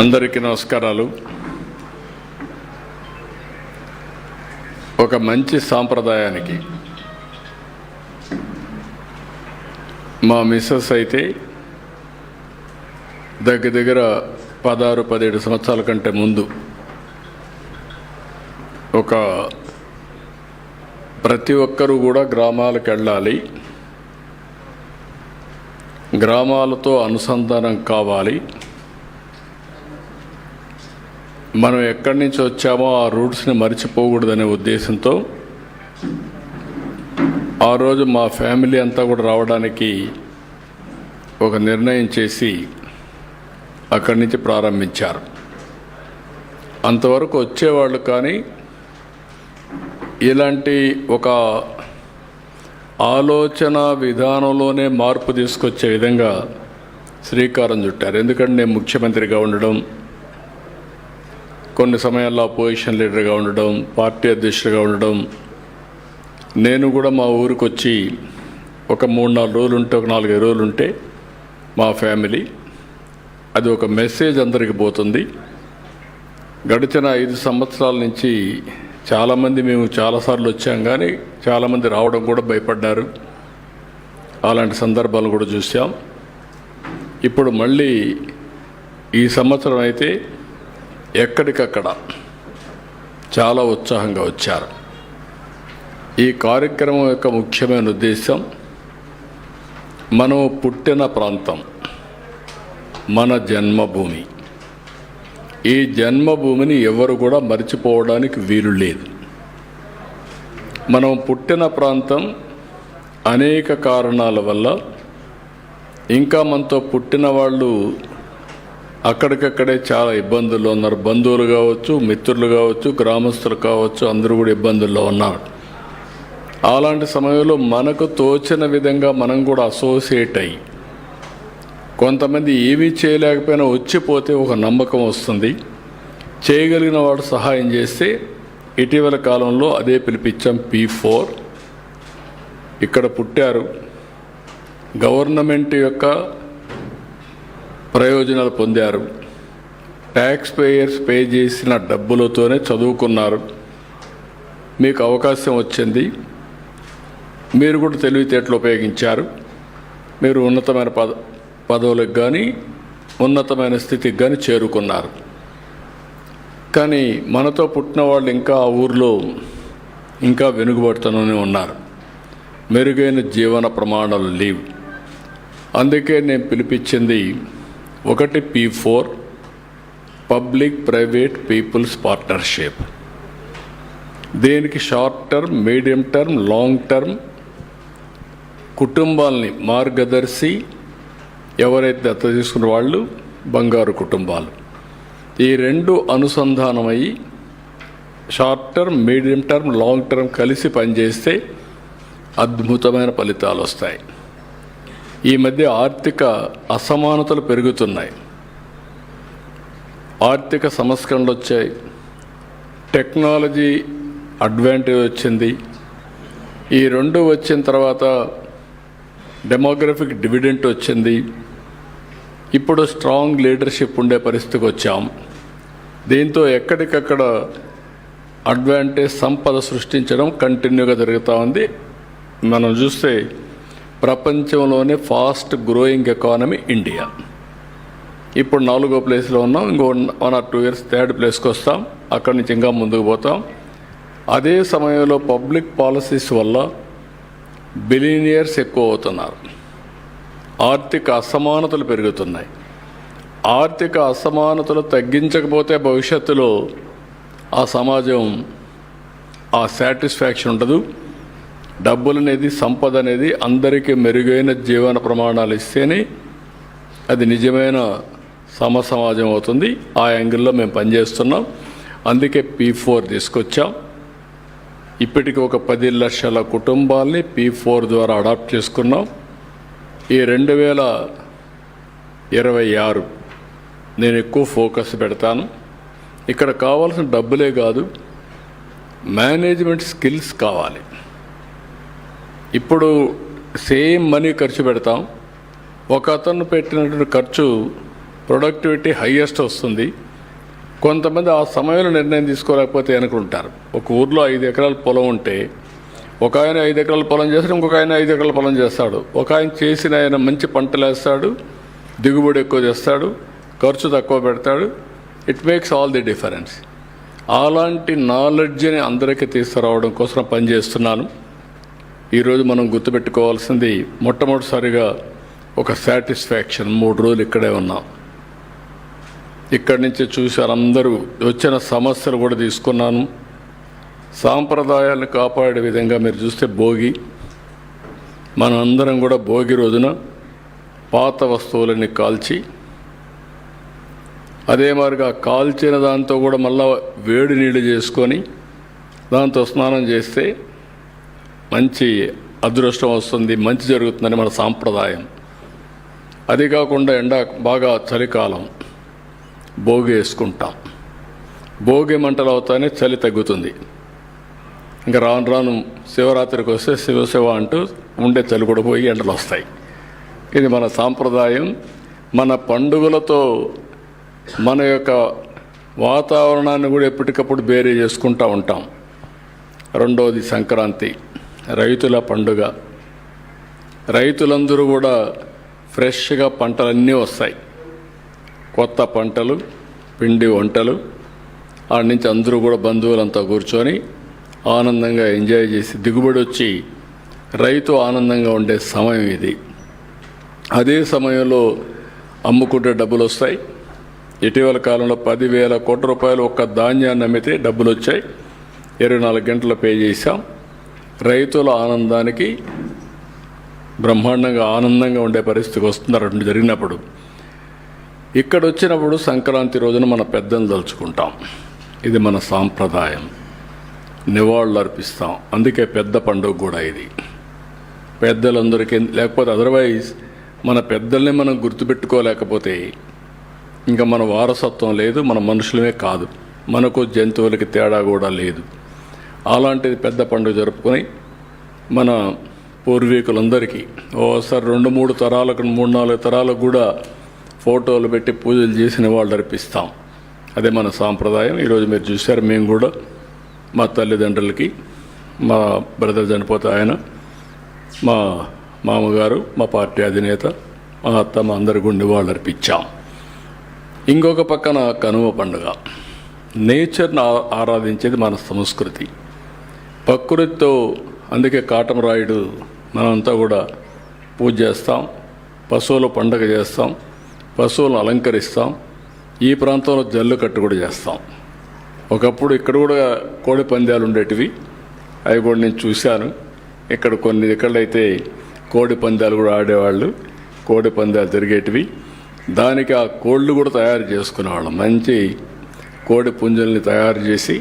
అందరికీ నమస్కారాలు. ఒక మంచి సాంప్రదాయానికి మా మిస్సెస్ అయితే దగ్గర 16-17 సంవత్సరాల కంటే ముందు ప్రతి ఒక్కరూ కూడా గ్రామాలకు వెళ్ళాలి, గ్రామాలతో అనుసంధానం కావాలి, మనం ఎక్కడి నుంచి వచ్చామో ఆ రూట్స్ని మర్చిపోకూడదనే ఉద్దేశంతో ఆ రోజు మా ఫ్యామిలీ అంతా కూడా రావడానికి ఒక నిర్ణయం చేసి అక్కడి నుంచి ప్రారంభించారు. అంతవరకు వచ్చేవాళ్ళు, కానీ ఇలాంటి ఒక ఆలోచన విధానంలోనే మార్పు తీసుకొచ్చే విధంగా శ్రీకారం చుట్టారు. ఎందుకంటే నేను ముఖ్యమంత్రిగా ఉండడం, కొన్ని సమయాల్లో అపోజిషన్ లీడర్గా ఉండడం, పార్టీ అధ్యక్షుడిగా ఉండడం, నేను కూడా మా ఊరికి వచ్చి ఒక 3-4 రోజులు ఉంటే, ఒక 4-5 రోజులు ఉంటే మా ఫ్యామిలీ, అది ఒక మెసేజ్ అందరికి పోతుంది. గడిచిన 5 సంవత్సరాల నుంచి చాలామంది మేము చాలాసార్లు వచ్చాం, కానీ చాలామంది రావడం కూడా భయపడ్డారు. అలాంటి సందర్భాలు కూడా చూసాం. ఇప్పుడు మళ్ళీ ఈ సంవత్సరం అయితే ఎక్కడికక్కడ చాలా ఉత్సాహంగా వచ్చారు. ఈ కార్యక్రమం యొక్క ముఖ్యమైన ఉద్దేశం, మనం పుట్టిన ప్రాంతం మన జన్మభూమి. ఈ జన్మభూమిని ఎవరు కూడా మర్చిపోవడానికి వీలు లేదు. మనం పుట్టిన ప్రాంతం అనేక కారణాల వల్ల, ఇంకా మనతో పుట్టిన వాళ్ళు అక్కడికక్కడే చాలా ఇబ్బందుల్లో ఉన్నారు. బంధువులు కావచ్చు, మిత్రులు కావచ్చు, గ్రామస్తులు కావచ్చు, అందరూ కూడా ఇబ్బందుల్లో ఉన్నారు. అలాంటి సమయంలో మనకు తోచిన విధంగా మనం కూడా అసోసియేట్ అయ్యి, కొంతమంది ఏమీ చేయలేకపోయినా వచ్చిపోతే ఒక నమ్మకం వస్తుంది. చేయగలిగిన వాడు సహాయం చేస్తే, ఇటీవల కాలంలో అదే పిలిపించాం P4. ఇక్కడ పుట్టారు, గవర్నమెంట్ యొక్క ప్రయోజనాలు పొందారు, ట్యాక్స్ పేయర్స్ పే చేసిన డబ్బులతోనే చదువుకున్నారు, మీకు అవకాశం వచ్చింది, మీరు కూడా తెలివితేటలు ఉపయోగించారు, మీరు ఉన్నతమైన పదవులకు కానీ ఉన్నతమైన స్థితికి కానీ చేరుకున్నారు. కానీ మనతో పుట్టిన వాళ్ళు ఇంకా ఆ ఊరిలో ఇంకా వెనుకబడుతూనే ఉన్నారు. మెరుగైన జీవన ప్రమాణాలు లేవు. అందుకే నేను పిలిపించింది ఒకటి P4, public private people's partnership. దీనికి short term, medium term, long term కుటుంబాలని మార్గదర్శి, ఎవరైతే దత్త తీసుకున్న వాళ్ళు బంగారు కుటుంబాలు, ఈ రెండు అనుసంధానమయ్యి short term, medium term, long term కలిసి పనిచేస్తే అద్భుతమైన ఫలితాలు వస్తాయి. ఈ మధ్య ఆర్థిక అసమానతలు పెరుగుతున్నాయి, ఆర్థిక సంస్కరణలు వచ్చాయి, టెక్నాలజీ అడ్వాంటేజ్ వచ్చింది. ఈ రెండు వచ్చిన తర్వాత డెమోగ్రఫిక్ డివిడెంట్ వచ్చింది. ఇప్పుడు స్ట్రాంగ్ లీడర్షిప్ ఉండే పరిస్థితికి వచ్చాం. దీంతో ఎక్కడికక్కడ అడ్వాంటేజ్, సంపద సృష్టించడం కంటిన్యూగా జరుగుతూ ఉంది. మనం చూస్తే ప్రపంచంలోనే ఫాస్ట్ గ్రోయింగ్ ఎకానమీ ఇండియా. ఇప్పుడు 4వ ప్లేస్లో ఉన్నాం. ఇంకో 1 or 2 years 3rd ప్లేస్కి వస్తాం. అక్కడి నుంచి ఇంకా ముందుకు పోతాం. అదే సమయంలో పబ్లిక్ పాలసీస్ వల్ల బిలియనియర్స్ ఎక్కువ అవుతున్నారు, ఆర్థిక అసమానతలు పెరుగుతున్నాయి. ఆర్థిక అసమానతలు తగ్గించకపోతే భవిష్యత్తులో ఆ సమాజం ఆ సాటిస్ఫాక్షన్ ఉండదు. డబ్బులు అనేది, సంపద అనేది అందరికీ మెరుగైన జీవన ప్రమాణాలు ఇస్తేనే అది నిజమైన సమాజం అవుతుంది. ఆ యాంగిల్లో మేము పనిచేస్తున్నాం. అందుకే P4 తీసుకొచ్చాం. ఇప్పటికి ఒక 10 లక్షల కుటుంబాల్ని P4 ద్వారా అడాప్ట్ చేసుకున్నాం. ఈ 2026 నేను ఎక్కువ ఫోకస్ పెడతాను. ఇక్కడ కావాల్సిన డబ్బులే కాదు, మేనేజ్మెంట్ స్కిల్స్ కావాలి. ఇప్పుడు సేమ్ మనీ ఖర్చు పెడతాం, ఒక అతను పెట్టినటువంటి ఖర్చు ప్రొడక్టివిటీ హయ్యెస్ట్ వస్తుంది. కొంతమంది ఆ సమయంలో నిర్ణయం తీసుకోలేకపోతే అనుకుంటారు. ఒక ఊర్లో 5 ఎకరాల పొలం ఉంటే ఒక ఆయన 5 ఎకరాల పొలం చేస్తాడు, ఇంకొక ఆయన 5 ఎకరాల పొలం చేస్తాడు. ఒక ఆయన చేసిన ఆయన మంచి పంటలు వేస్తాడు, దిగుబడి ఎక్కువ చేస్తాడు, ఖర్చు తక్కువ పెడతాడు. It makes all the difference. అలాంటి నాలెడ్జ్ని అందరికీ తీసుకురావడం కోసం పనిచేస్తున్నాను. ఈరోజు మనం గుర్తుపెట్టుకోవాల్సింది మొట్టమొదటిసారిగా ఒక సాటిస్ఫాక్షన్. 3 రోజులు ఇక్కడే ఉన్నాం. ఇక్కడి నుంచి చూశారు అందరూ. వచ్చిన సమస్యలు కూడా తీసుకున్నాను. సాంప్రదాయాలను కాపాడే విధంగా మీరు చూస్తే భోగి, మనం అందరం కూడా భోగి రోజున పాత వస్తువులన్నీ కాల్చి, అదే మాదిరిగా కాల్చిన దాంతో కూడా మళ్ళా వేడి నీళ్ళు చేసుకొని దాంతో స్నానం చేస్తే మంచి అదృష్టం వస్తుంది, మంచి జరుగుతుందని మన సాంప్రదాయం. అది కాకుండా బాగా చలికాలం భోగి వేసుకుంటాం. భోగి మంటలు అవుతానే చలి తగ్గుతుంది. ఇంకా రాను రాను శివరాత్రికి వస్తే శివశివ అంటూ ఉండే చలి కూడా పోయి ఎండలు వస్తాయి. ఇది మన సాంప్రదాయం. మన పండుగలతో మన యొక్క వాతావరణాన్ని కూడా ఎప్పటికప్పుడు బేరీ చేసుకుంటూ ఉంటాం. రెండవది సంక్రాంతి, రైతుల పండుగ. రైతులందరూ కూడా ఫ్రెష్గా పంటలన్నీ వస్తాయి, కొత్త పంటలు, పిండి వంటలు. ఆడ నుంచి అందరూ కూడా బంధువులంతా కూర్చొని ఆనందంగా ఎంజాయ్ చేసి దిగుబడి వచ్చి రైతు ఆనందంగా ఉండే సమయం ఇది. అదే సమయంలో అమ్ముకుంటే డబ్బులు వస్తాయి. ఇటీవల కాలంలో 10,000 కోట్ల రూపాయలు ఒక్క ధాన్యాన్ని అమ్మితే డబ్బులు వచ్చాయి. 24 గంటలు పే చేశాం. రైతుల ఆనందానికి బ్రహ్మాండంగా ఆనందంగా ఉండే పరిస్థితికి వస్తున్నారు. రెండు జరిగినప్పుడు ఇక్కడ వచ్చినప్పుడు సంక్రాంతి రోజున మన పెద్దలను తలుచుకుంటాం. ఇది మన సాంప్రదాయం, నివాళులు అర్పిస్తాం. అందుకే పెద్ద పండుగ కూడా ఇది. పెద్దలందరికీ, లేకపోతే అదర్వైజ్ మన పెద్దల్ని మనం గుర్తుపెట్టుకోలేకపోతే ఇంకా మన వారసత్వం లేదు, మన మనుషులమే కాదు, మనకు జంతువులకి తేడా కూడా లేదు. అలాంటిది పెద్ద పండుగ జరుపుకొని మన పూర్వీకులందరికీ ఓసారి 2-3 తరాలకు, 3-4 తరాలకు కూడా ఫోటోలు పెట్టి పూజలు చేసిన వాళ్ళు అర్పిస్తాం. అదే మన సాంప్రదాయం. ఈరోజు మీరు చూశారు, మేము కూడా మా తల్లిదండ్రులకి, మా బ్రదర్ చనిపోతే ఆయన, మా మామగారు, మా పార్టీ అధినేత, మా అత్త, మా అందరి గుండె వాళ్ళు అర్పించాం. ఇంకొక పక్కన కనుమ పండుగ. నేచర్ని ఆరాధించేది మన సంస్కృతి. ప్రకృతితో, అందుకే కాటమరాయుడు మనంతా కూడా పూజ చేస్తాం, పశువుల పండుగ చేస్తాం, పశువులను అలంకరిస్తాం. ఈ ప్రాంతంలో జల్లికట్టు కూడా చేస్తాం. ఒకప్పుడు ఇక్కడ కూడా కోడి పందాలు ఉండేటివి, అవి కూడా నేను చూశాను. ఇక్కడ కొన్ని ఎక్కడైతే కోడి పందాలు కూడా ఆడేవాళ్ళు, కోడి పందాలు జరిగేటివి. దానికి ఆ కోళ్ళు కూడా తయారు చేసుకునేవాళ్ళం. మంచి కోడి పుంజుల్ని తయారు చేసి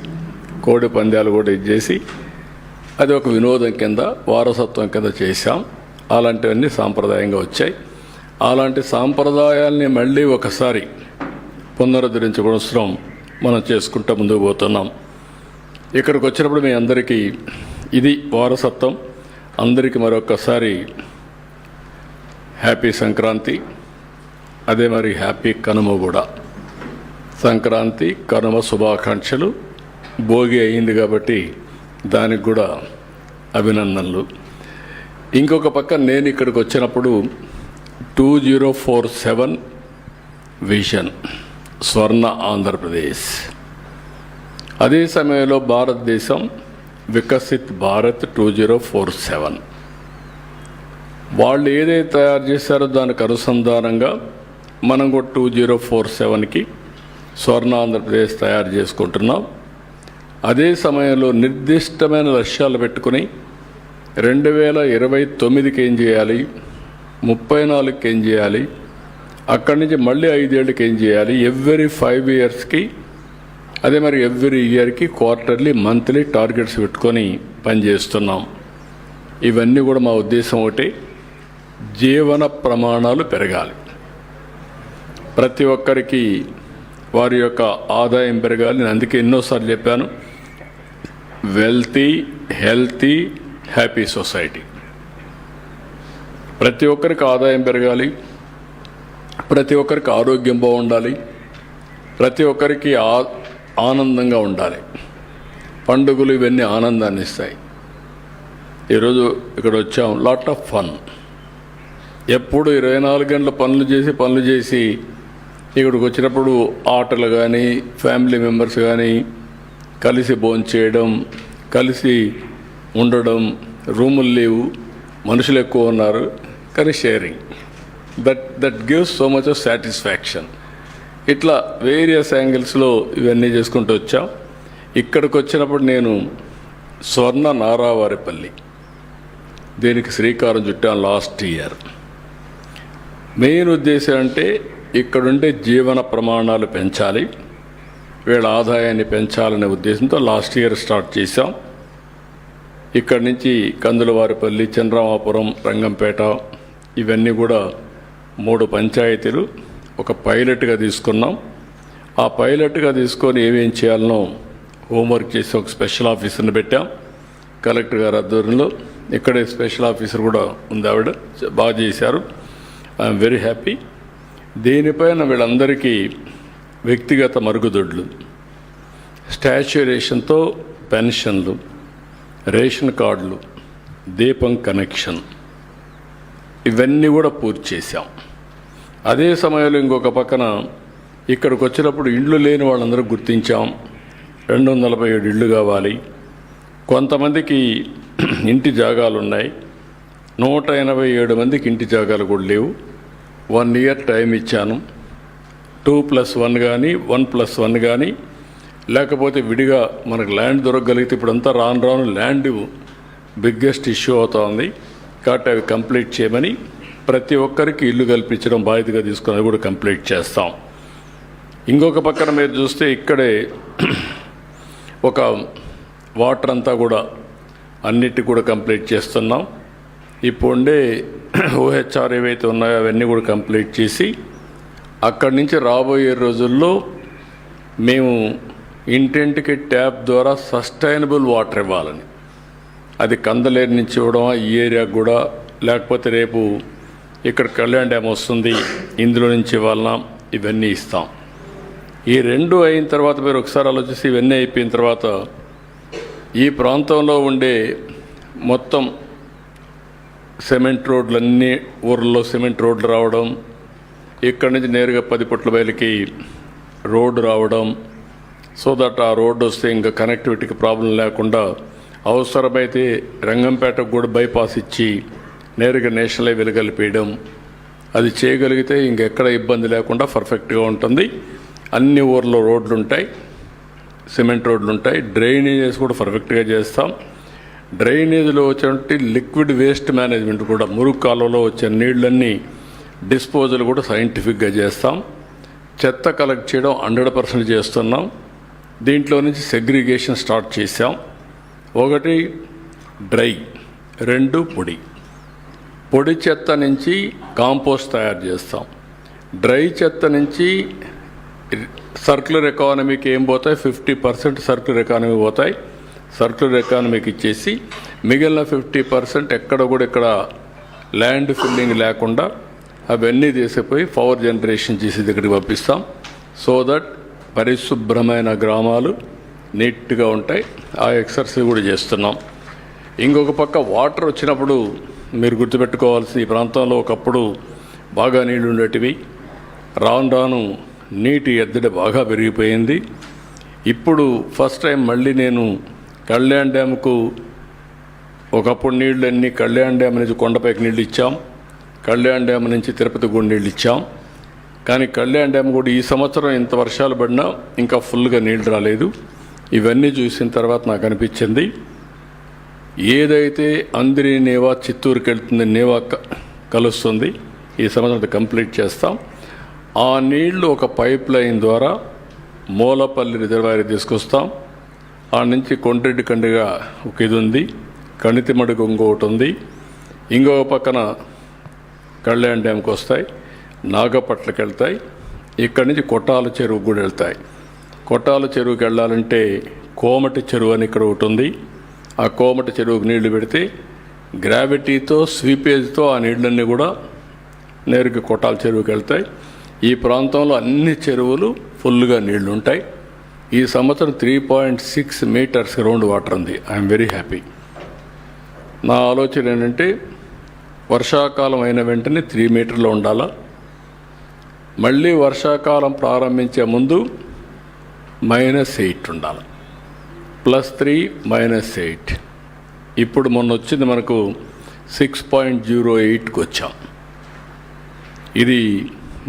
కోడి పందాలు కూడా ఇచ్చేసి అది ఒక వినోదం కింద, వారసత్వం కింద చేశాం. అలాంటివన్నీ సాంప్రదాయంగా వచ్చాయి. అలాంటి సాంప్రదాయాల్ని మళ్ళీ ఒకసారి పునరుద్ధరించుకోవడం మనం చేసుకుంటూ ముందుకు పోతున్నాం. ఇక్కడికి వచ్చినప్పుడు మీ అందరికీ ఇది వారసత్వం. అందరికీ మరొకసారి హ్యాపీ సంక్రాంతి. అదే మరి హ్యాపీ కనుమ కూడా. సంక్రాంతి, కనుమ శుభాకాంక్షలు. భోగి అయింది కాబట్టి దానికి కూడా అభినందనలు. ఇంకొక పక్క నేను ఇక్కడికి వచ్చినప్పుడు 2047 విజన్, స్వర్ణ ఆంధ్రప్రదేశ్. అదే సమయంలో భారతదేశం వికసిత్ భారత్ 2047. వాళ్ళు ఏదైతే తయారు చేశారో దానికి అనుసంధానంగా మనం కూడా 2047కి స్వర్ణ ఆంధ్రప్రదేశ్ తయారు చేసుకుంటున్నాం. అదే సమయంలో నిర్దిష్టమైన లక్ష్యాలు పెట్టుకుని 2029కి ఏం చేయాలి, 34కి ఏం చేయాలి, అక్కడి నుంచి మళ్ళీ 5 ఏళ్ళకి ఏం చేయాలి, ఎవ్రీ 5 ఇయర్స్కి, అదే మరి ఎవ్రీ ఇయర్కి క్వార్టర్లీ, మంత్లీ టార్గెట్స్ పెట్టుకొని పనిచేస్తున్నాం. ఇవన్నీ కూడా మా ఉద్దేశం ఒకటి, జీవన ప్రమాణాలు పెరగాలి. ప్రతి ఒక్కరికి వారి యొక్క ఆదాయం పెరగాలి. నేను అందుకే ఎన్నోసార్లు చెప్పాను, వెల్తీ, హెల్తీ, హ్యాపీ సొసైటీ. ప్రతి ఒక్కరికి ఆదాయం పెరగాలి, ప్రతి ఒక్కరికి ఆరోగ్యం బాగుండాలి, ప్రతి ఒక్కరికి ఆనందంగా ఉండాలి. పండుగలు ఇవన్నీ ఆనందాన్ని ఇస్తాయి. ఈరోజు ఇక్కడ వచ్చాం, లాట్ ఆఫ్ ఫన్. ఎప్పుడు 24 గంటల పనులు చేసి ఇక్కడికి వచ్చినప్పుడు ఆటలు కానీ, ఫ్యామిలీ మెంబర్స్ కానీ కలిసి భోంచేయడం, కలిసి ఉండడం, రూములు లేవు, మనుషులు ఎక్కువ ఉన్నారు, కానీ sharing that gives so much of satisfaction. ఇట్లా వేరియస్ యాంగిల్స్లో ఇవన్నీ చేసుకుంటూ వచ్చాం. ఇక్కడికి వచ్చినప్పుడు నేను స్వర్ణ నారావారిపల్లి దీనికి శ్రీకారం చుట్టాను లాస్ట్ ఇయర్. మెయిన్ ఉద్దేశం అంటే ఇక్కడుండే జీవన ప్రమాణాలు పెంచాలి, వీళ్ళ ఆదాయాన్ని పెంచాలనే ఉద్దేశంతో లాస్ట్ ఇయర్ స్టార్ట్ చేశాం. ఇక్కడి నుంచి కందులవారిపల్లి, చంద్రమాపురం, రంగంపేట ఇవన్నీ కూడా 3 పంచాయతీలు ఒక పైలట్గా తీసుకున్నాం. ఆ పైలట్గా తీసుకొని ఏమేం చేయాలనో హోంవర్క్ చేసి ఒక స్పెషల్ ఆఫీసర్ని పెట్టాం కలెక్టర్ గారి ఆధ్వర్యంలో. ఇక్కడే స్పెషల్ ఆఫీసర్ కూడా ఉంది, ఆవిడ బాగా చేశారు. I'm very happy. దీనిపైన వీళ్ళందరికీ వ్యక్తిగత మరుగుదొడ్లు, స్టాచ్యురేషన్తో పెన్షన్లు, రేషన్ కార్డులు, దీపం కనెక్షన్ ఇవన్నీ కూడా పూర్తి చేశాం. అదే సమయంలో ఇంకొక పక్కన ఇక్కడికి వచ్చినప్పుడు ఇళ్ళు లేని వాళ్ళందరూ గుర్తించాం. 247 ఇళ్ళు కావాలి. కొంతమందికి ఇంటి జాగాలు ఉన్నాయి, 187 మందికి ఇంటి జాగాలు కూడా లేవు. 1 ఇయర్ టైం ఇచ్చాను. 2+1 కానీ 1+1 కానీ, లేకపోతే విడిగా మనకు ల్యాండ్ దొరకగలిగితే, ఇప్పుడంతా రాను ల్యాండ్ బిగ్గెస్ట్ ఇష్యూ అవుతోంది. కాబట్టి అవి కంప్లీట్ చేయమని ప్రతి ఒక్కరికి ఇల్లు కల్పించడం బాధ్యతగా తీసుకుని అది కూడా కంప్లీట్ చేస్తాం. ఇంకొక పక్కన మీరు చూస్తే ఇక్కడే ఒక వాటర్ అంతా కూడా అన్నిటి కూడా కంప్లీట్ చేస్తున్నాం. ఇప్పుడు ఉండే OHR ఏవైతే ఉన్నాయో అవన్నీ కూడా కంప్లీట్ చేసి అక్కడి నుంచి రాబోయే రోజుల్లో మేము ఇంటింటికి ట్యాప్ ద్వారా సస్టైనబుల్ వాటర్ ఇవ్వాలని, అది కందలేరు నుంచి ఇవ్వడం ఈ ఏరియాకు కూడా, లేకపోతే రేపు ఇక్కడ కళ్యాణ్ డ్యామ్ వస్తుంది ఇందులో నుంచి ఇవ్వాలన్నా, ఇవన్నీ ఇస్తాం. ఈ 2 అయిన తర్వాత మీరు ఒకసారి ఆలోచిస్తే ఇవన్నీ అయిపోయిన తర్వాత ఈ ప్రాంతంలో ఉండే మొత్తం సిమెంట్ రోడ్లన్నీ, ఊర్లో సిమెంట్ రోడ్లు రావడం, ఇక్కడి నుంచి నేరుగా 10 పుట్ల బయలుకి రోడ్డు రావడం, సో దట్ ఆ రోడ్డు వస్తే ఇంకా కనెక్టివిటీకి ప్రాబ్లం లేకుండా, అవసరమైతే రంగంపేటకు కూడా బైపాస్ ఇచ్చి నేరుగా నేషనల్ హైవేలు కలిపేయడం, అది చేయగలిగితే ఇంకెక్కడ ఇబ్బంది లేకుండా పర్ఫెక్ట్గా ఉంటుంది. అన్ని ఊర్లో రోడ్లు ఉంటాయి, సిమెంట్ రోడ్లు ఉంటాయి. డ్రైనేజెస్ కూడా పర్ఫెక్ట్గా చేస్తాం. డ్రైనేజ్లో వచ్చేటువంటి లిక్విడ్ వేస్ట్ మేనేజ్మెంట్ కూడా, మురుగు కాలువలో వచ్చే నీళ్ళన్నీ డిస్పోజల్ కూడా సైంటిఫిక్గా చేస్తాం. చెత్త కలెక్ట్ చేయడం 100% చేస్తున్నాం. దీంట్లో నుంచి సెగ్రిగేషన్ స్టార్ట్ చేసాం. 1 డ్రై, 2 పొడి. పొడి చెత్త నుంచి కాంపోస్ట్ తయారు చేస్తాం. డ్రై చెత్త నుంచి సర్క్యులర్ ఎకానమీకి ఏం పోతాయి, 50% సర్క్యులర్ ఎకానమీ పోతాయి. సర్క్యులర్ ఎకానమీకి ఇచ్చేసి మిగిలిన 50% ఎక్కడ కూడా ఇక్కడ ల్యాండ్ ఫిల్లింగ్ లేకుండా అవన్నీ తీసిపోయి పవర్ జనరేషన్ చేసి దగ్గరికి పంపిస్తాం. సో దట్ పరిశుభ్రమైన గ్రామాలు నీట్గా ఉంటాయి. ఆ ఎక్సర్సైజ్ కూడా చేస్తున్నాం. ఇంకొక పక్క వాటర్ వచ్చినప్పుడు మీరు గుర్తుపెట్టుకోవాల్సి, ఈ ప్రాంతంలో ఒకప్పుడు బాగా నీళ్లు ఉండేటివి, రాను నీటి ఎద్దడి బాగా పెరిగిపోయింది. ఇప్పుడు ఫస్ట్ టైం మళ్ళీ నేను కళ్యాణ్ డ్యామ్కు, ఒకప్పుడు నీళ్ళన్నీ కళ్యాణ్ డ్యామ్ నుంచి కొండపైకి నీళ్ళు ఇచ్చాం, కళ్యాణ్ డ్యామ్ నుంచి తిరుపతి కూడా నీళ్ళు ఇచ్చాం. కానీ కళ్యాణ్ డ్యామ్ కూడా ఈ సంవత్సరం ఇంత వర్షాలు పడినా ఇంకా ఫుల్గా నీళ్ళు రాలేదు. ఇవన్నీ చూసిన తర్వాత నాకు అనిపించింది, ఏదైతే అందరి నేవా చిత్తూరుకి వెళ్తుంది, నేవా కలుస్తుంది, ఈ సంవత్సరం కంప్లీట్ చేస్తాం. ఆ నీళ్లు ఒక పైప్ లైన్ ద్వారా మూలపల్లి రిజర్వాయర్ తీసుకొస్తాం. ఆ నుంచి కొండ్రెడ్డి కండిగా ఒక ఇది ఉంది, కణితిమడుగు ఇంకొకటి ఉంది, ఇంకొక పక్కన కళ్యాణ్ డ్యామ్కి వస్తాయి, నాగపట్లకి వెళ్తాయి, ఇక్కడి నుంచి కొట్టాల చెరువుకు కూడా వెళ్తాయి. కొట్టాల చెరువుకి వెళ్ళాలంటే కోమటి చెరువు అని ఇక్కడ ఒకటి ఉంది. ఆ కోమటి చెరువుకు నీళ్లు పెడితే గ్రావిటీతో, స్వీపేజ్తో ఆ నీళ్ళన్నీ కూడా నేరుగా కొట్టాల చెరువుకి వెళ్తాయి. ఈ ప్రాంతంలో అన్ని చెరువులు ఫుల్గా నీళ్లు ఉంటాయి. ఈ సంవత్సరం 3.6 మీటర్స్ గ్రౌండ్ వాటర్ ఉంది. I'm very happy. నా ఆలోచన ఏంటంటే వర్షాకాలం అయిన వెంటనే 3 మీటర్లు ఉండాలా, మళ్ళీ వర్షాకాలం ప్రారంభించే ముందు -8 ఉండాలి. +3 -8. ఇప్పుడు మొన్న వచ్చింది మనకు 6.08కి వచ్చాం. ఇది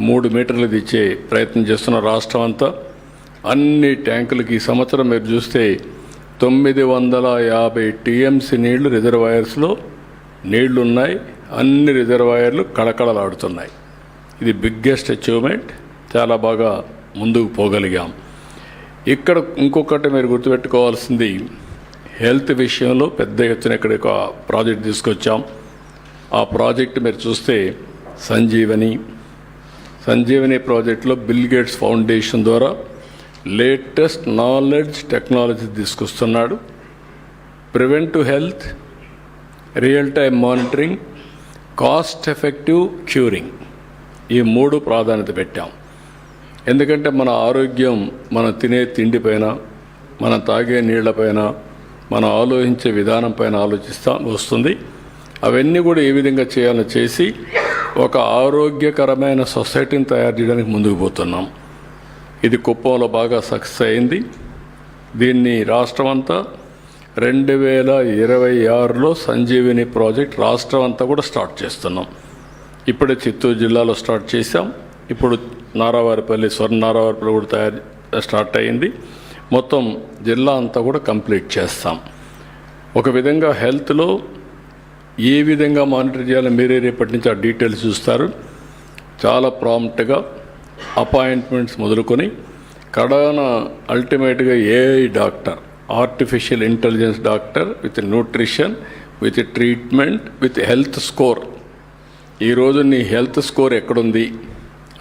3 మీటర్లు తెచ్చే ప్రయత్నం చేస్తున్న రాష్ట్రం అంతా. అన్ని ట్యాంకులకి ఈ సంవత్సరం మీరు చూస్తే 950 టీఎంసీ నీళ్లు రిజర్వాయర్స్లో నీళ్లు ఉన్నాయి. అన్ని రిజర్వాయర్లు కళకళలాడుతున్నాయి. ఇది బిగ్గెస్ట్ అచీవ్మెంట్. చాలా బాగా ముందుకు పోగలిగాం. ఇక్కడ ఇంకొకటి మీరు గుర్తుపెట్టుకోవాల్సింది, హెల్త్ విషయంలో పెద్ద ఎత్తున ఇక్కడ ఒక ప్రాజెక్ట్ తీసుకొచ్చాం. ఆ ప్రాజెక్ట్ మీరు చూస్తే సంజీవని ప్రాజెక్టులో బిల్ గేట్స్ ఫౌండేషన్ ద్వారా లేటెస్ట్ నాలెడ్జ్ టెక్నాలజీ తీసుకొస్తున్నాడు. Preventive health, real time monitoring, cost effective curing, ఈ 3 ప్రాధాన్యత పెట్టాం. ఎందుకంటే మన ఆరోగ్యం మనం తినే తిండిపైన, మనం తాగే నీళ్లపైన, మనం ఆలోచించే విధానం పైన వస్తుంది. అవన్నీ కూడా ఏ విధంగా చేయాలో చేసి ఒక ఆరోగ్యకరమైన సొసైటీని తయారు చేయడానికి ముందుకు పోతున్నాం. ఇది కుప్పంలో బాగా సక్సెస్ అయింది. దీన్ని రాష్ట్రం అంతా 2026లో సంజీవిని ప్రాజెక్ట్ రాష్ట్రం అంతా కూడా స్టార్ట్ చేస్తున్నాం. ఇప్పుడే చిత్తూరు జిల్లాలో స్టార్ట్ చేశాం. ఇప్పుడు నారావారిపల్లి, నారావారిపల్లి కూడా స్టార్ట్ అయ్యింది. మొత్తం జిల్లా అంతా కూడా కంప్లీట్ చేస్తాం. ఒక విధంగా హెల్త్లో ఏ విధంగా మానిటర్ చేయాలో మీరే రేపటి నుంచి ఆ డీటెయిల్స్ చూస్తారు. చాలా ప్రాంప్ట్గా అపాయింట్మెంట్స్ మొదలుకొని కడాన అల్టిమేట్గా AI doctor, artificial intelligence doctor with nutrition, with treatment, with health score. ఈరోజు నీ హెల్త్ స్కోర్ ఎక్కడుంది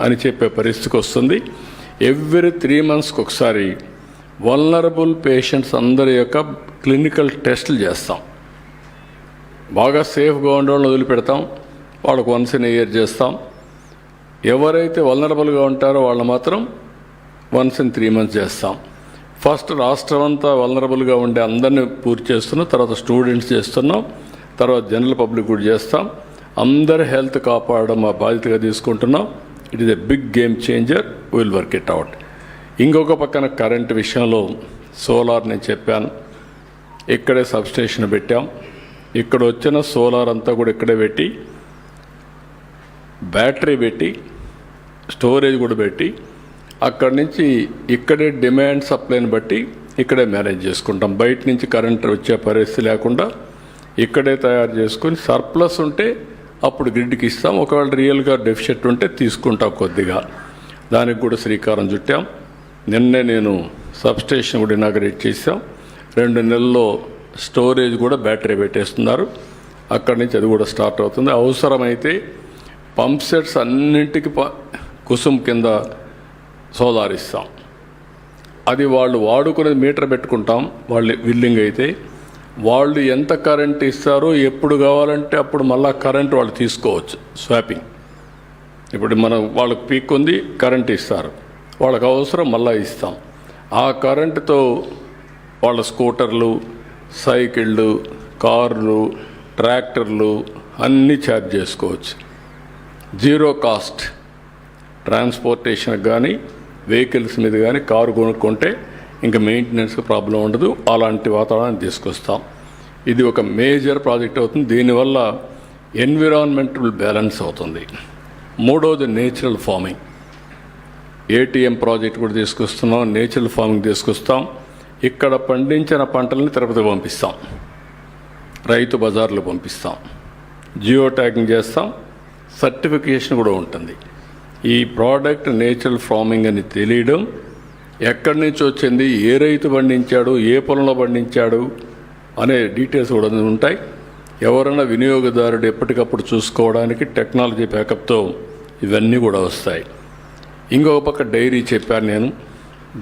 అని చెప్పే పరిస్థితికి వస్తుంది. ఎవ్రీ 3 మంత్స్కి ఒకసారి వల్నరబుల్ పేషెంట్స్ అందరి యొక్క క్లినికల్ టెస్టులు చేస్తాం. బాగా సేఫ్గా ఉండే వాళ్ళని వదిలిపెడతాం, వాళ్ళకు వన్స్ ఇన్ ఇయర్ చేస్తాం. ఎవరైతే వల్నరబుల్గా ఉంటారో వాళ్ళు మాత్రం వన్స్ ఇన్ 3 మంత్స్ చేస్తాం. ఫస్ట్ రాష్ట్రం అంతా వల్నరబుల్గా ఉండే అందరినీ పూర్తి చేస్తున్నాం, తర్వాత స్టూడెంట్స్ చేస్తున్నాం, తర్వాత జనరల్ పబ్లిక్ కూడా చేస్తాం. అందరి హెల్త్ కాపాడడం మా బాధ్యతగా తీసుకుంటున్నాం. It is a big game changer. Will work it out. ఇంకొక పక్కన కరెంట్ విషయంలో సోలార్ నేను చెప్పాను, ఇక్కడే సబ్స్టేషన్ పెట్టాం. ఇక్కడ వచ్చిన సోలార్ అంతా కూడా ఇక్కడే పెట్టి, బ్యాటరీ పెట్టి, స్టోరేజ్ కూడా పెట్టి, అక్కడి నుంచి ఇక్కడే డిమాండ్ సప్లైని బట్టి ఇక్కడే మేనేజ్ చేసుకుంటాం. బయట నుంచి కరెంట్ వచ్చే పరిస్థితి లేకుండా ఇక్కడే తయారు చేసుకొని సర్ప్లస్ ఉంటే అప్పుడు గ్రిడ్కి ఇస్తాం. ఒకవేళ రియల్గా డెఫిషిట్ ఉంటే తీసుకుంటాం కొద్దిగా. దానికి కూడా శ్రీకారం చుట్టాం. నిన్నే నేను సబ్స్టేషన్ కూడా ఇనాగరేట్ చేశాం. 2 నెలల్లో స్టోరేజ్ కూడా బ్యాటరీ పెట్టేస్తున్నారు. అక్కడి నుంచి అది కూడా స్టార్ట్ అవుతుంది. అవసరమైతే పంప్ సెట్స్ అన్నింటికి కుసుమ్ కింద సోలార్ ఇస్తాం. అది వాళ్ళు వాడుకునే మీటర్ పెట్టుకుంటాం. వాళ్ళు విల్లింగ్ అయితే వాళ్ళు ఎంత కరెంట్ ఇస్తారో ఎప్పుడు కావాలంటే అప్పుడు మళ్ళీ కరెంట్ వాళ్ళు తీసుకోవచ్చు. స్వాపింగ్. ఇప్పుడు మనం వాళ్ళకి పీక్ ఉంది, కరెంట్ ఇస్తారు, వాళ్ళకి అవసరం మళ్ళీ ఇస్తాం. ఆ కరెంటుతో వాళ్ళ స్కూటర్లు, సైకిళ్ళు, కార్లు, ట్రాక్టర్లు అన్నీ ఛార్జ్ చేసుకోవచ్చు. జీరో కాస్ట్ ట్రాన్స్పోర్టేషన్కి కానీ వెహికల్స్ మీద కానీ కారు కొనుక్కుంటే ఇంకా మెయింటెనెన్స్కి ప్రాబ్లం ఉండదు. అలాంటి వాతావరణాన్ని తీసుకొస్తాం. ఇది ఒక మేజర్ ప్రాజెక్ట్ అవుతుంది. దీనివల్ల ఎన్విరాన్మెంటల్ బ్యాలెన్స్ అవుతుంది. 3వది నేచురల్ ఫార్మింగ్. ఏటీఎం ప్రాజెక్ట్ కూడా తీసుకొస్తున్నాం. నేచురల్ ఫార్మింగ్ తీసుకొస్తాం. ఇక్కడ పండించిన పంటలని తిరుపతి పంపిస్తాం, రైతు బజార్లు పంపిస్తాం, జియో ట్యాగింగ్ చేస్తాం, సర్టిఫికేషన్ కూడా ఉంటుంది. ఈ ప్రోడక్ట్ నేచురల్ ఫార్మింగ్ అని తెలియడం, ఎక్కడి నుంచి వచ్చింది, ఏ రైతు పండించాడు, ఏ పొలంలో పండించాడు అనే డీటెయిల్స్ కూడా ఉంటాయి. ఎవరైనా వినియోగదారుడు ఎప్పటికప్పుడు చూసుకోవడానికి టెక్నాలజీ బ్యాకప్తో ఇవన్నీ కూడా వస్తాయి. ఇంకొక పక్క డైరీ చెప్పాను నేను.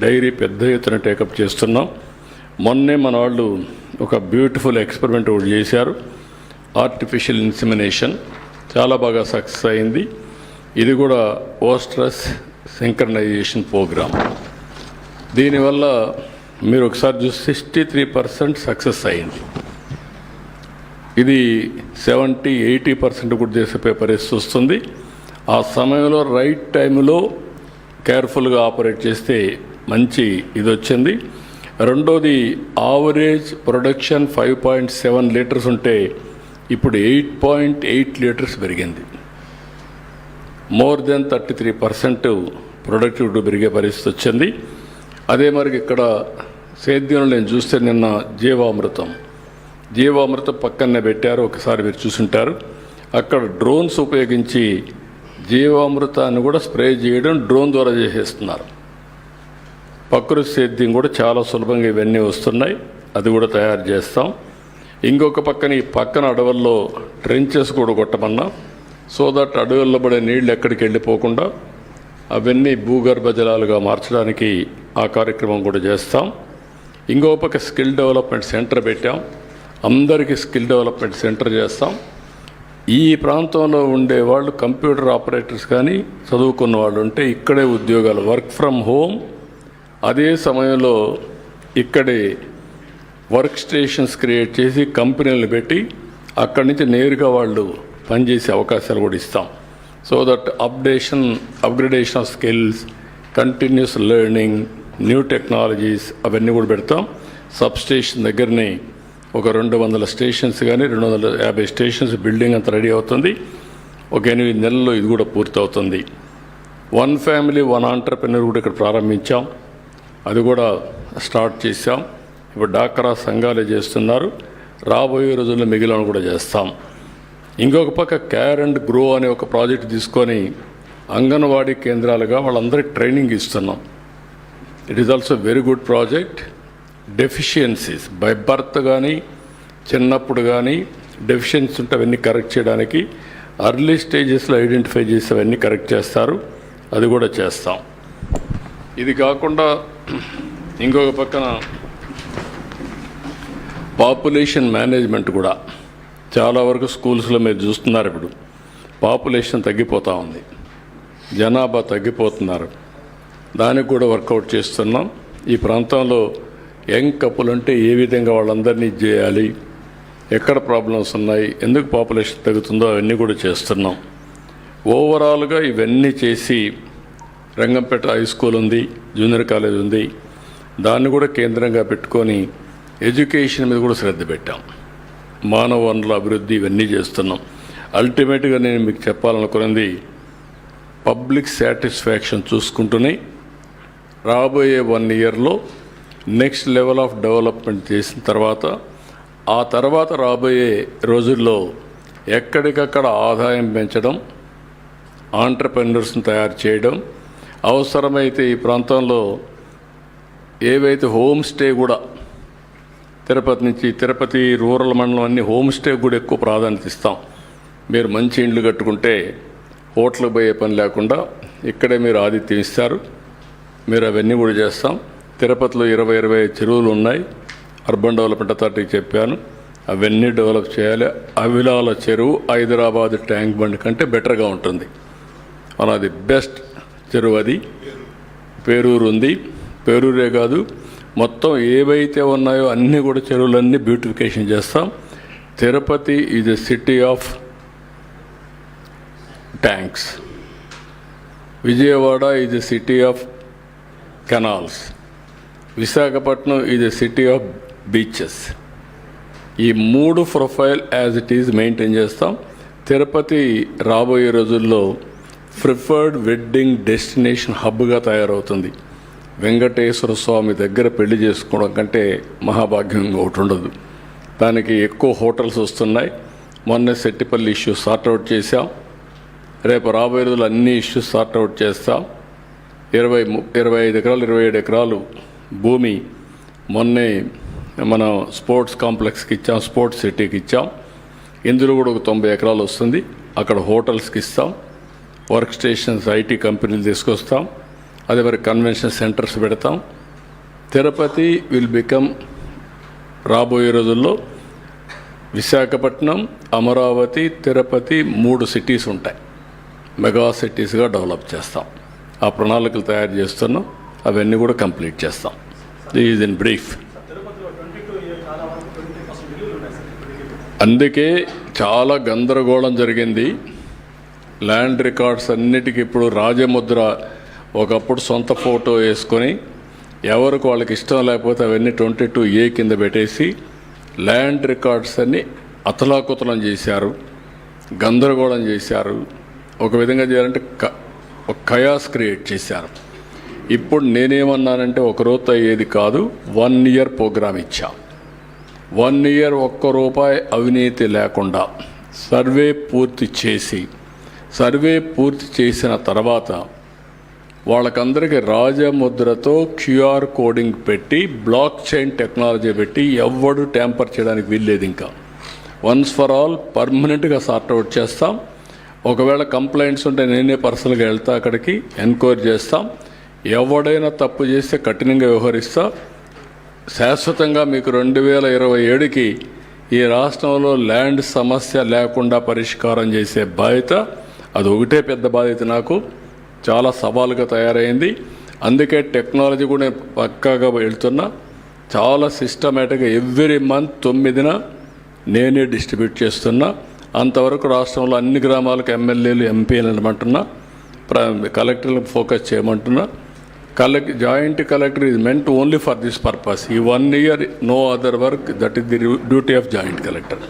డైరీ పెద్ద ఎత్తున టేకప్ చేస్తున్నాం. మొన్నే మన వాళ్ళు ఒక బ్యూటిఫుల్ ఎక్స్పెరిమెంట్ కూడా చేశారు. ఆర్టిఫిషియల్ ఇన్సిమినేషన్ చాలా బాగా సక్సెస్ అయింది. ఇది కూడా ఓస్ట్రస్ సింక్రనైజేషన్ ప్రోగ్రామ్. దీనివల్ల మీరు ఒకసారి చూసి 63% సక్సెస్ అయింది. ఇది 70-80% కూడా చేసే పరిస్థితి వస్తుంది. ఆ సమయంలో రైట్ టైంలో కేర్ఫుల్గా ఆపరేట్ చేస్తే మంచి ఇది వచ్చింది. రెండోది, యావరేజ్ ప్రొడక్షన్ 5.7 లీటర్స్ ఉంటే ఇప్పుడు 8.8 లీటర్స్ పెరిగింది. మోర్ దెన్ 33% ప్రొడక్టివిటీ పెరిగే పరిస్థితి వచ్చింది. అదే మరి ఇక్కడ సేద్యంలో నేను చూస్తే నిన్న జీవామృతం పక్కనే పెట్టారు, ఒకసారి మీరు చూసుంటారు. అక్కడ డ్రోన్స్ ఉపయోగించి జీవామృతాన్ని కూడా స్ప్రే చేయడం డ్రోన్ ద్వారా చేసేస్తున్నారు. ప్రకృతి సేద్యం కూడా చాలా సులభంగా ఇవన్నీ వస్తున్నాయి, అది కూడా తయారు చేస్తాం. ఇంకొక పక్కన ఈ పక్కన అడవుల్లో ట్రెంచెస్ కూడా కొట్టమన్నా, సో దట్ అడవుల్లో పడే నీళ్ళు ఎక్కడికి వెళ్ళిపోకుండా అవన్నీ భూగర్భ జలాలుగా మార్చడానికి ఆ కార్యక్రమం కూడా చేస్తాం. ఇంకో పక్క స్కిల్ డెవలప్మెంట్ సెంటర్ పెట్టాం, అందరికీ స్కిల్ డెవలప్మెంట్ సెంటర్ చేస్తాం. ఈ ప్రాంతంలో ఉండే వాళ్ళు కంప్యూటర్ ఆపరేటర్స్ కానీ చదువుకున్న వాళ్ళు ఉంటే ఇక్కడే ఉద్యోగాలు, వర్క్ ఫ్రమ్ హోమ్. అదే సమయంలో ఇక్కడే వర్క్ స్టేషన్స్ క్రియేట్ చేసి కంపెనీలు పెట్టి అక్కడి నుంచి నేరుగా వాళ్ళు పనిచేసే అవకాశాలు కూడా ఇస్తాం. So that upgradation of skills, continuous learning, new technologies అవన్నీ కూడా పెడతాం. సబ్ స్టేషన్ దగ్గరనే ఒక 200 స్టేషన్స్ కానీ 250 స్టేషన్స్ బిల్డింగ్ అంతా రెడీ అవుతుంది. ఒక 8 నెలల్లో ఇది కూడా పూర్తవుతుంది. 1 ఫ్యామిలీ 1 ఆంటర్ప్రెన్యూర్ కూడా ఇక్కడ ప్రారంభించాం, అది కూడా స్టార్ట్ చేశాం. ఇప్పుడు డాక్రా సంఘాలే చేస్తున్నారు, రాబోయే రోజుల్లో మిగిలిన కూడా చేస్తాం. ఇంకొక పక్క కేర్ అండ్ గ్రో అనే ఒక ప్రాజెక్ట్ తీసుకొని అంగన్వాడీ కేంద్రాలుగా వాళ్ళందరికీ ట్రైనింగ్ ఇస్తున్నాం. It is also very good project. Deficiencies by birth కానీ చిన్నప్పుడు కానీ డెఫిషియన్సీ ఉంటే అవన్నీ కరెక్ట్ చేయడానికి అర్లీ స్టేజెస్లో ఐడెంటిఫై చేసి అవన్నీ కరెక్ట్ చేస్తారు, అది కూడా చేస్తాం. ఇది కాకుండా ఇంకొక పక్కన పాపులేషన్ మేనేజ్మెంట్ కూడా చాలా వరకు స్కూల్స్లో మీరు చూస్తున్నారు. ఇప్పుడు పాపులేషన్ తగ్గిపోతూ ఉంది, జనాభా తగ్గిపోతున్నారు, దానికి కూడా వర్కౌట్ చేస్తున్నాం. ఈ ప్రాంతంలో యంగ్ కపుల్ అంటే ఏ విధంగా వాళ్ళందరినీ చేయాలి, ఎక్కడ ప్రాబ్లమ్స్ ఉన్నాయి, ఎందుకు పాపులేషన్ తగ్గుతుందో అవన్నీ కూడా చేస్తున్నాం. ఓవరాల్గా ఇవన్నీ చేసి రంగంపేట హై స్కూల్ ఉంది, జూనియర్ కాలేజ్ ఉంది, దాన్ని కూడా కేంద్రంగా పెట్టుకొని ఎడ్యుకేషన్ మీద కూడా శ్రద్ధ పెట్టాం. మానవ వనరుల అభివృద్ధి ఇవన్నీ చేస్తున్నాం. అల్టిమేట్గా నేను మీకు చెప్పాలనుకున్నది పబ్లిక్ సాటిస్ఫాక్షన్ చూసుకుంటూనే రాబోయే 1 ఇయర్లో నెక్స్ట్ లెవెల్ ఆఫ్ డెవలప్మెంట్ చేసిన తర్వాత ఆ తర్వాత రాబోయే రోజుల్లో ఎక్కడికక్కడ ఆదాయం పెంచడం, ఆంటర్ప్రెన్యూర్స్ని తయారు చేయడం, అవసరమైతే ఈ ప్రాంతంలో ఏవైతే హోమ్ స్టే కూడా తిరుపతి రూరల్ మండలం అన్ని హోమ్ స్టే కూడా ఎక్కువ ప్రాధాన్యత ఇస్తాం. మీరు మంచి ఇండ్లు కట్టుకుంటే హోటల్కి పోయే పని లేకుండా ఇక్కడే మీరు ఆతిథ్యం ఇస్తారు, మీరు అవన్నీ కూడా చేస్తాం. తిరుపతిలో 20-25 చెరువులు ఉన్నాయి, అర్బన్ డెవలప్మెంట్ అథారిటీకి చెప్పాను, అవన్నీ డెవలప్ చేయాలి. అవిలాల చెరువు హైదరాబాద్ ట్యాంక్ బండ్ కంటే బెటర్గా ఉంటుంది, వన్ ఆఫ్ ది బెస్ట్ చెరువు అది. పేరూరు ఉంది, పేరూరే కాదు మొత్తం ఏవైతే ఉన్నాయో అన్నీ కూడా చెరువులన్నీ బ్యూటిఫికేషన్ చేస్తాం. Tirupati is a city of tanks, Vijayawada is a city of canals, Visakhapatnam is a city of beaches. ఈ 3 profile as it is maintain చేస్తాం. తిరుపతి రాబోయే రోజుల్లో ప్రిఫర్డ్ వెడ్డింగ్ డెస్టినేషన్ హబ్గా తయారవుతుంది. వెంకటేశ్వర స్వామి దగ్గర పెళ్లి చేసుకోవడం కంటే మహాభాగ్యం ఒకటి ఉండదు. దానికి ఎక్కువ హోటల్స్ వస్తున్నాయి. మొన్న సెట్టిపల్లి ఇష్యూ సార్ట్అవుట్ చేశాం, రేపు రాబోయే రోజులు అన్ని ఇష్యూస్ సార్ట్అవుట్ చేస్తాం. 25 ఎకరాలు 27 ఎకరాలు భూమి మొన్నే మనం స్పోర్ట్స్ కాంప్లెక్స్కి ఇచ్చాం, స్పోర్ట్స్ సిటీకి ఇచ్చాం. ఇందులో కూడా ఒక 90 ఎకరాలు వస్తుంది, అక్కడ హోటల్స్కి ఇస్తాం, వర్క్ స్టేషన్స్ ఐటీ కంపెనీలు తీసుకొస్తాం, అదే మరి కన్వెన్షన్ సెంటర్స్ పెడతాం. తిరుపతి విల్ బికమ్ రాబోయే రోజుల్లో విశాఖపట్నం, అమరావతి, తిరుపతి 3 సిటీస్ ఉంటాయి. మెగా సిటీస్గా డెవలప్ చేస్తాం. ఆ ప్రణాళికలు తయారు చేస్తున్నాం, అవన్నీ కూడా కంప్లీట్ చేస్తాం. Is in brief. అందుకే చాలా గందరగోళం జరిగింది. ల్యాండ్ రికార్డ్స్ అన్నిటికీ ఇప్పుడు రాజముద్ర ఒకప్పుడు సొంత ఫోటో వేసుకొని ఎవరికి వాళ్ళకి ఇష్టం లేకపోతే అవన్నీ 22A కింద పెట్టేసి ల్యాండ్ రికార్డ్స్ అన్ని అతలాకుతలం చేశారు, గందరగోళం చేశారు. ఒక విధంగా చేయాలంటే ఒక కయాస్ క్రియేట్ చేశారు. ఇప్పుడు నేనేమన్నానంటే ఒక రోజు అయ్యేది కాదు, 1 year ప్రోగ్రామ్ ఇచ్చా. 1 year ఒక్క రూపాయి అవినీతి లేకుండా సర్వే పూర్తి చేసిన తర్వాత వాళ్ళకందరికీ రాజముద్రతో QR కోడింగ్ పెట్టి బ్లాక్ చైన్ టెక్నాలజీ పెట్టి ఎవడు ట్యాంపర్ చేయడానికి వీల్లేదు. ఇంకా వన్స్ ఫర్ ఆల్ పర్మనెంట్గా సార్ట్అవుట్ చేస్తాం. ఒకవేళ కంప్లైంట్స్ ఉంటే నేనే పర్సనల్గా వెళ్తా, అక్కడికి ఎంక్వైరీ చేస్తాం. ఎవడైనా తప్పు చేస్తే కఠినంగా వ్యవహరిస్తా. శాశ్వతంగా మీకు 2027కి ఈ రాష్ట్రంలో ల్యాండ్ సమస్య లేకుండా పరిష్కారం చేసే బాధ్యత, అది ఒకటే పెద్ద బాధ్యత నాకు. చాలా సవాలుగా తయారైంది. అందుకే టెక్నాలజీ కూడా పక్కాగా వెళ్తున్నా. చాలా సిస్టమేటిక్గా ఎవ్రీ మంత్ 9న నేనే డిస్ట్రిబ్యూట్ చేస్తున్నా. అంతవరకు రాష్ట్రంలో అన్ని గ్రామాలకు ఎమ్మెల్యేలు ఎంపీలు అనమంటున్నా, కలెక్టర్లకు ఫోకస్ చేయమంటున్నా. Joint collector is meant only for this purpose. ఈ 1 year no other work, that is the duty of joint collector.